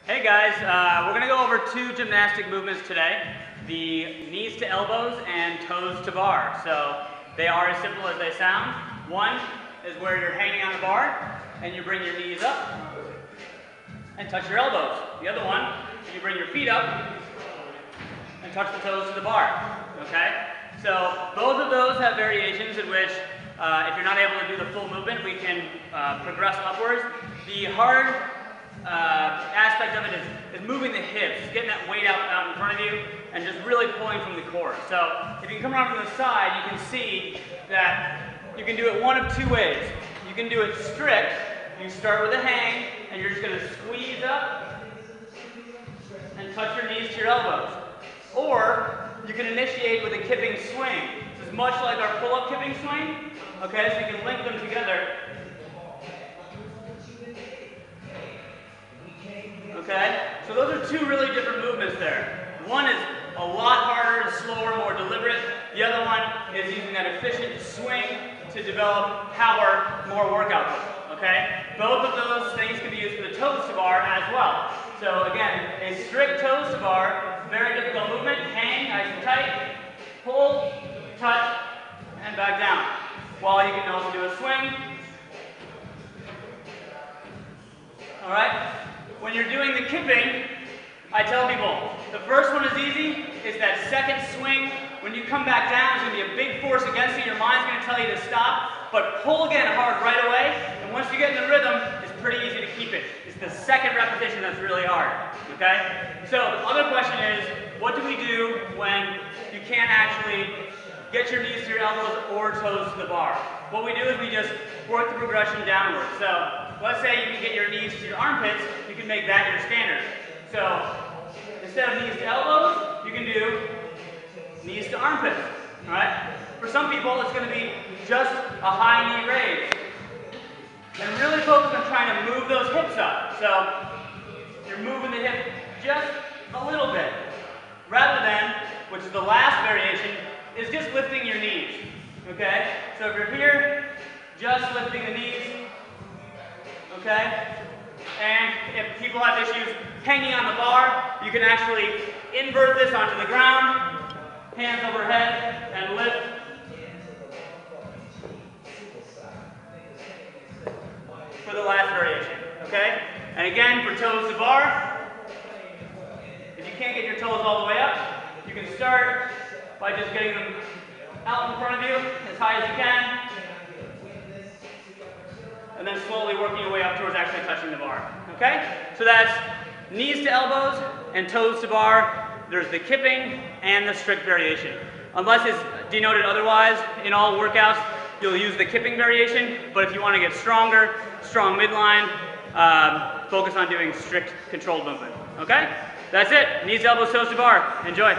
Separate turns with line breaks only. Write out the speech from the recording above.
Hey guys, we're going to go over two gymnastic movements today, the knees to elbows and toes to bar. So they are as simple as they sound. One is where you're hanging on the bar and you bring your knees up and touch your elbows. The other one, you bring your feet up and touch the toes to the bar. Okay? So both of those have variations in which if you're not able to do the full movement, we can progress upwards. The hard aspect of it is moving the hips, getting that weight out in front of you, and just really pulling from the core. So if you come around from the side, you can see that you can do it one of two ways. You can do it strict. You start with a hang, and you're just going to squeeze up and touch your knees to your elbows. Or you can initiate with a kipping swing. This is much like our pull-up kipping swing. Okay, so you can link them together. Okay, so those are two really different movements there. One is a lot harder, slower, more deliberate. The other one is using that efficient swing to develop power, more work output. Okay, both of those things can be used for the toes to bar as well. So again, a strict toes to bar, very difficult movement. Hang nice and tight, pull, touch, and back down. While you can also do a swing. All right. When you're doing the kipping, I tell people, the first one is easy, it's that second swing. When you come back down, it's going to be a big force against you. Your mind's going to tell you to stop, but pull again hard right away. And once you get in the rhythm, it's pretty easy to keep it. It's the second repetition that's really hard, okay? So the other question is, what do we do when you can't actually get your knees to your elbows or toes to the bar? What we do is we just work the progression downward. So let's say you can get your knees to your armpits, you can make that your standard. So instead of knees to elbows, you can do knees to armpits. All right? For some people, it's going to be just a high knee raise. And really focus on trying to move those hips up. So you're moving the hip just a little bit. Rather than, which is the last variation, is just lifting your knees. Okay? So if you're here, just lifting the knees. Okay? And if people have issues hanging on the bar, you can actually invert this onto the ground, hands overhead, and lift. For the last variation. Okay? And again, for toes to bar, if you can't get your toes all the way up, you can start by just getting them out in front of you as high as you can. And then slowly working your way up towards actually touching the bar. Okay? So that's knees to elbows and toes to bar. There's the kipping and the strict variation. Unless it's denoted otherwise, in all workouts, you'll use the kipping variation. But if you want to get stronger, strong midline, focus on doing strict controlled movement. Okay? That's it. Knees, elbows, toes to bar. Enjoy.